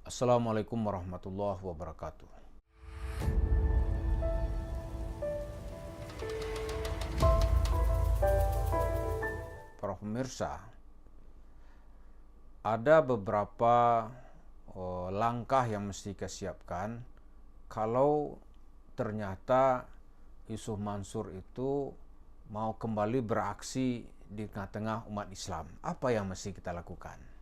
Assalamualaikum warahmatullahi wabarakatuh. Para pemirsa, ada beberapa langkah yang mesti kita siapkan kalau ternyata Yusuf Mansur itu mau kembali beraksi di tengah-tengah umat Islam. Apa yang mesti kita lakukan?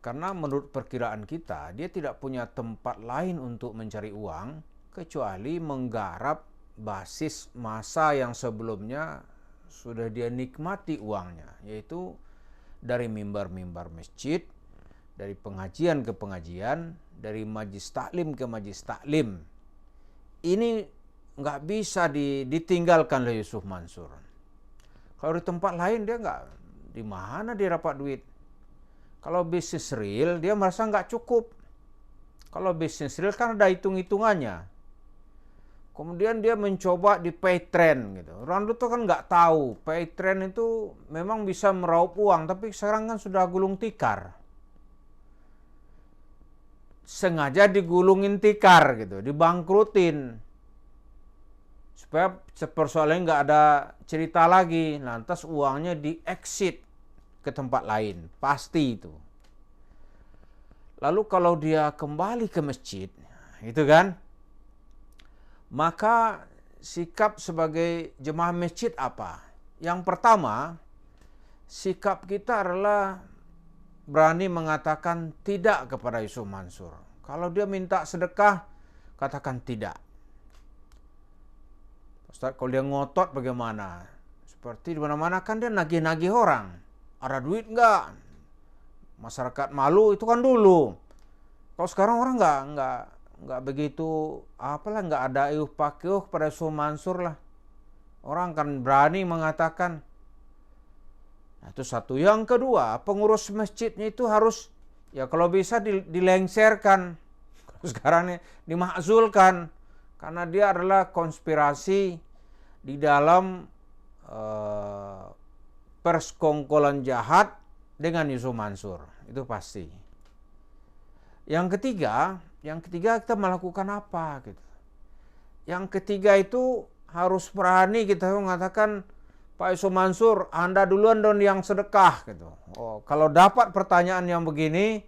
Karena menurut perkiraan kita, dia tidak punya tempat lain untuk mencari uang kecuali menggarap basis massa yang sebelumnya sudah dia nikmati uangnya, yaitu dari mimbar-mimbar masjid, dari pengajian ke pengajian, dari majlis taklim ke majlis taklim. Ini nggak bisa ditinggalkan oleh Yusuf Mansur. Kalau di tempat lain dia nggak, di mana dia dapat duit? Kalau bisnis real, dia merasa nggak cukup. Kalau bisnis real kan ada hitung-hitungannya. Kemudian dia mencoba di pay trend gitu. Orang itu kan nggak tahu, pay trend itu memang bisa meraup uang, tapi sekarang kan sudah gulung tikar. Sengaja digulungin tikar gitu, dibangkrutin. Supaya persoalannya nggak ada cerita lagi, lantas uangnya di-exit ke tempat lain, pasti itu. Lalu kalau dia kembali ke masjid, gitu kan, maka sikap sebagai jemaah masjid apa? Yang pertama, sikap kita adalah berani mengatakan tidak kepada Yusuf Mansur. Kalau dia minta sedekah, katakan tidak. Ustaz, kalau dia ngotot bagaimana? Seperti di mana-mana kan dia nagih-nagih orang. Ada duit nggak? Masyarakat malu itu kan dulu. Kalau sekarang orang nggak begitu, apalah, nggak ada iuh pakiuh pada Yusuf Mansur lah. Orang kan berani mengatakan. Nah, itu satu. Yang kedua, pengurus masjidnya itu harus, ya kalau bisa dilengserkan. Sekarang ini dimakzulkan. Karena dia adalah konspirasi di dalam persekongkolan jahat dengan Yusuf Mansur, itu pasti. Yang ketiga kita melakukan apa gitu. Yang ketiga itu harus berani kita mengatakan, Pak Yusuf Mansur, Anda duluan dong yang sedekah gitu. Oh, kalau dapat pertanyaan yang begini,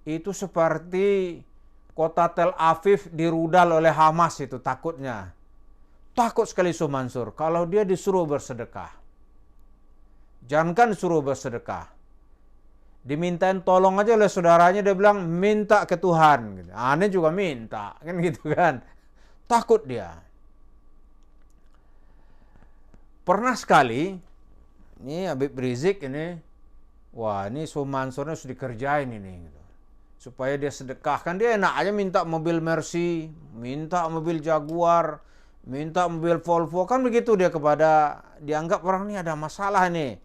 itu seperti kota Tel Aviv dirudal oleh Hamas itu takutnya. Takut sekali Yusuf Mansur kalau dia disuruh bersedekah. Jangankan disuruh bersedekah, dimintain tolong aja oleh saudaranya, dia bilang minta ke Tuhan gitu. Aneh juga minta kan gitu kan. Takut dia. Pernah sekali ini Habib Rizik ini, wah ini Yusuf Mansurnya harus dikerjain ini gitu. Supaya dia sedekah, kan dia enak aja minta mobil Mercy, minta mobil Jaguar, minta mobil Volvo, kan begitu dia kepada, dianggap orang ini ada masalah nih.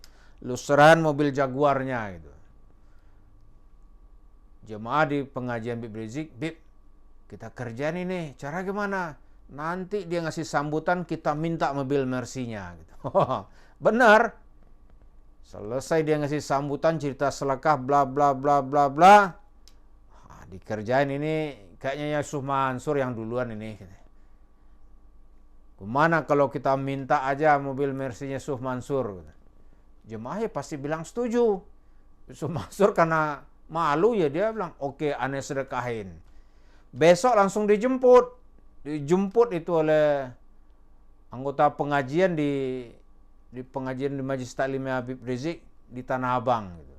Lu serahan mobil Jaguarnya gitu. Jemaah di pengajian Habib Rizik, Bib, kita kerjain ini, cara gimana? Nanti dia ngasih sambutan, kita minta mobil Mercy-nya gitu. Benar. Selesai dia ngasih sambutan, cerita selekah bla bla bla bla bla. Dikerjain ini kayaknya Yusuf Mansur yang duluan ini. Gimana kalau kita minta aja mobil Mercy-nya Yusuf Mansur? Jemaahnya pasti bilang setuju. Yusuf Mansur karena malu ya dia bilang oke, aneh sedekahin. Besok langsung dijemput. Dijemput itu oleh anggota pengajian di pengajian di Majlis Taklim Habib Rizik di Tanah Abang gitu.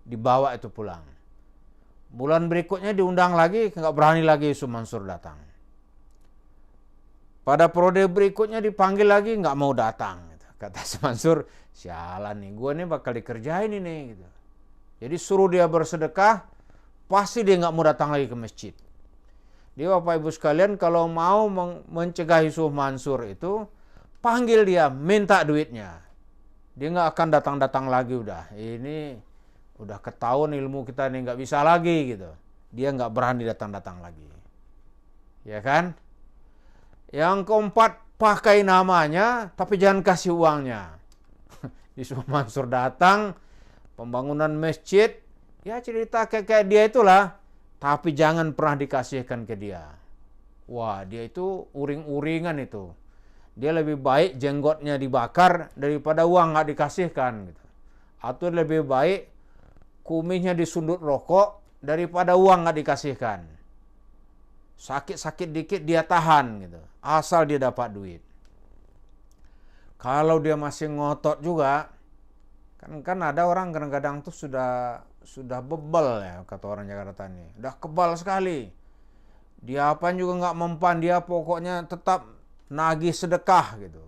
Dibawa itu pulang. Bulan berikutnya diundang lagi, nggak berani lagi Yusuf Mansur datang. Pada periode berikutnya dipanggil lagi, nggak mau datang. Gitu. Kata Yusuf Mansur, sialan nih, gue nih bakal dikerjain ini. Gitu. Jadi suruh dia bersedekah, pasti dia nggak mau datang lagi ke masjid. Dia Bapak Ibu sekalian, kalau mau mencegah Yusuf Mansur itu, panggil dia, minta duitnya. Dia nggak akan datang-datang lagi udah. Ini udah ketahuan ilmu kita ini nggak bisa lagi gitu. Dia nggak berani datang-datang lagi. Ya kan? Yang keempat, pakai namanya tapi jangan kasih uangnya. Yusuf Mansur datang, pembangunan masjid, Ya cerita kayak dia itulah, tapi jangan pernah dikasihkan ke dia. Wah, dia itu uring-uringan itu. Dia lebih baik jenggotnya dibakar daripada uang nggak dikasihkan gitu. Atau lebih baik kumisnya disundut rokok daripada uang nggak dikasihkan. Sakit-sakit dikit dia tahan gitu. Asal dia dapat duit. Kalau dia masih ngotot juga, kan ada orang kadang-kadang tuh sudah bebel ya, kata orang Jakarta ini. Udah kebal sekali. Dia apa juga nggak mempan, dia pokoknya tetap nagih sedekah gitu.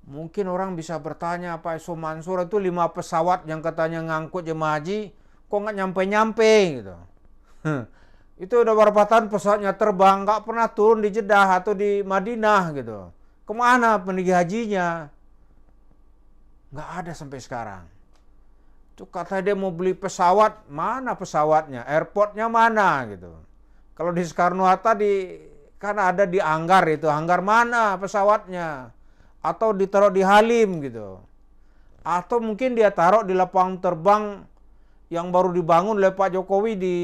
Mungkin orang bisa bertanya, Pak Iso Mansur itu 5 pesawat yang katanya ngangkut jemaah haji, kok nggak nyampe-nyampe gitu. Itu udah berapa tahun pesawatnya terbang, nggak pernah turun di Jeddah atau di Madinah gitu. Kemana penagih hajinya? Nggak ada sampai sekarang. Itu kata dia mau beli pesawat, mana pesawatnya? Airportnya mana gitu. Kalau di Soekarno-Hatta kan ada di hanggar itu, hanggar mana pesawatnya? Atau ditaruh di Halim gitu. Atau mungkin dia taruh di lapangan terbang yang baru dibangun oleh Pak Jokowi di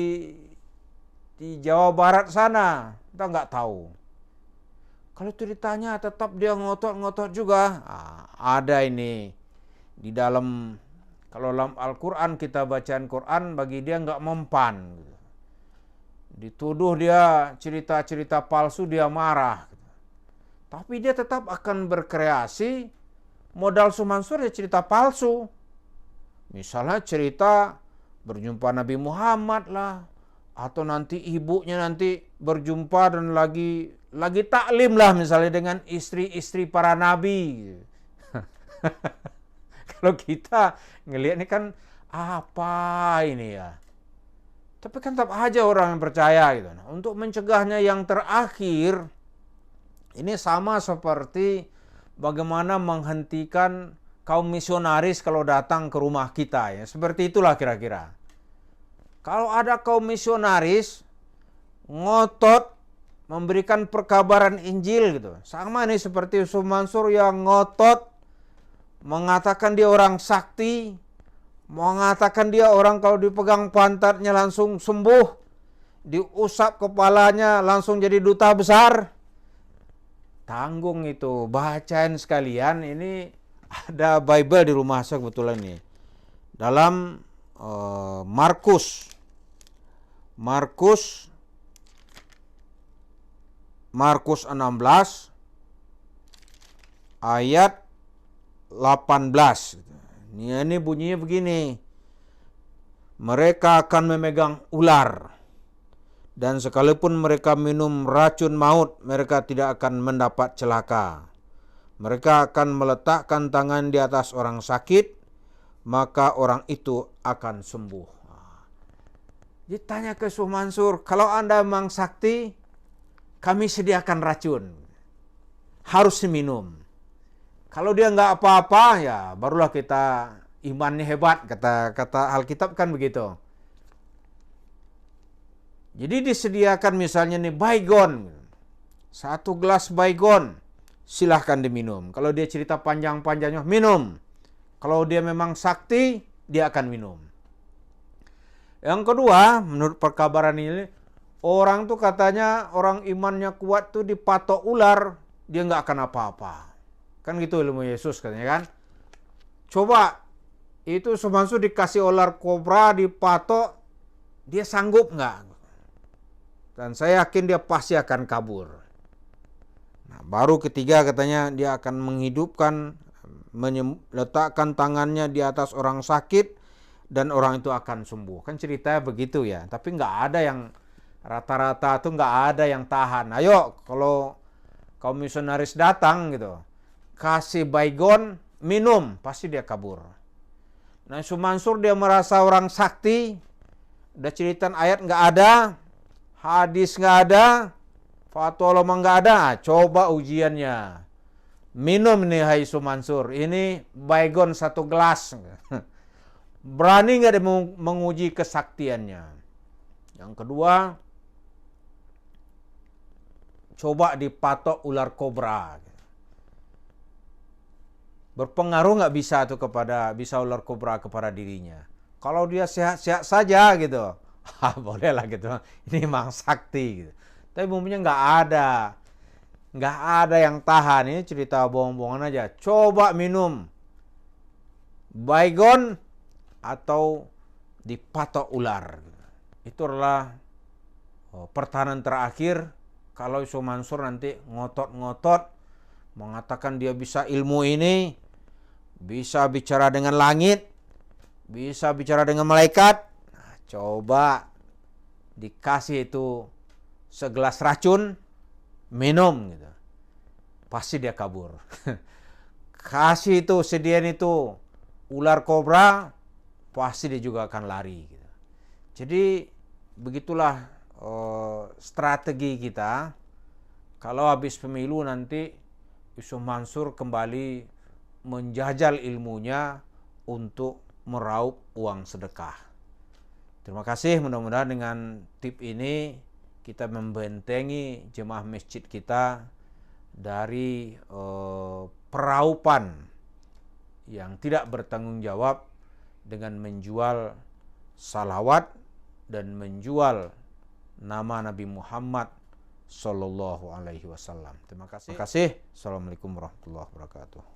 Jawa Barat sana. Kita nggak tahu. Kalau itu ditanya tetap dia ngotot-ngotot juga. Ada ini di dalam, kalau dalam Al-Quran kita bacaan Quran, bagi dia nggak mempan. Dituduh dia cerita-cerita palsu, dia marah. Tapi dia tetap akan berkreasi. Modal Sumansur ya cerita palsu. Misalnya cerita berjumpa Nabi Muhammad lah. Atau nanti ibunya nanti berjumpa dan lagi taklim lah misalnya dengan istri-istri para nabi. Kalau kita ngelihat ini kan apa ini ya. Tapi kan tetap aja orang yang percaya gitu. Nah, untuk mencegahnya yang terakhir, ini sama seperti bagaimana menghentikan kaum misionaris kalau datang ke rumah kita ya. Seperti itulah kira-kira. Kalau ada kaum misionaris ngotot memberikan perkabaran Injil gitu. Sama nih seperti Yusuf Mansur yang ngotot mengatakan dia orang sakti, mengatakan dia orang kalau dipegang pantatnya langsung sembuh, diusap kepalanya langsung jadi duta besar. Tanggung itu, bacain sekalian. Ini ada Bible di rumah saya kebetulan nih. Dalam Markus 16 ayat 18. Ini bunyinya begini. Mereka akan memegang ular. Dan sekalipun mereka minum racun maut, mereka tidak akan mendapat celaka. Mereka akan meletakkan tangan di atas orang sakit, maka orang itu akan sembuh. Ditanya ke Syekh Mansur, kalau Anda memang sakti, kami sediakan racun. Harus diminum. Kalau dia nggak apa-apa, ya barulah kita imannya hebat, kata Alkitab kan begitu. Jadi disediakan misalnya nih baygon. 1 gelas baygon, silahkan diminum. Kalau dia cerita panjang-panjangnya, minum. Kalau dia memang sakti, dia akan minum. Yang kedua, menurut perkabaran ini, orang tuh katanya orang imannya kuat tuh dipatok ular, dia nggak akan apa-apa. Kan gitu ilmu Yesus katanya kan. Coba, itu semasa dikasih ular kobra, dipatok, dia sanggup nggak? Dan saya yakin dia pasti akan kabur. Nah, baru ketiga katanya dia akan menghidupkan, meletakkan tangannya di atas orang sakit, dan orang itu akan sembuh. Kan ceritanya begitu ya. Tapi nggak ada yang rata-rata tuh nggak ada yang tahan. Ayo kalau kaum misionaris datang gitu, kasih baygon, minum, pasti dia kabur. Nah, Yusuf Mansur dia merasa orang sakti, udah ceritaan ayat nggak ada, hadis nggak ada, fatwa ulama nggak ada. Coba ujiannya. Minum nih hai Yusuf Mansur, ini baygon 1 gelas. Berani nggak dia menguji kesaktiannya? Yang kedua, coba dipatok ular kobra. Berpengaruh nggak bisa tuh bisa ular kobra kepada dirinya. Kalau dia sehat-sehat saja gitu, bolehlah gitu. Ini memang sakti gitu. Tapi umumnya nggak ada yang tahan. Ini cerita bohong-bohongan aja. Coba minum baygon atau dipatok ular. Itu adalah pertahanan terakhir kalau Yusuf Mansur nanti ngotot-ngotot mengatakan dia bisa ilmu ini, bisa bicara dengan langit, bisa bicara dengan malaikat. Nah, coba dikasih itu segelas racun, minum gitu. Pasti dia kabur. Kasih itu, sediain itu ular kobra, pasti dia juga akan lari gitu. Jadi begitulah strategi kita. Kalau habis pemilu nanti Yusuf Mansur kembali menjajal ilmunya untuk meraup uang sedekah. Terima kasih, mudah-mudahan dengan tip ini kita membentengi jemaah masjid kita dari peraupan yang tidak bertanggung jawab dengan menjual salawat dan menjual nama Nabi Muhammad Sallallahu Alaihi Wasallam. Terima kasih. Assalamualaikum warahmatullahi wabarakatuh.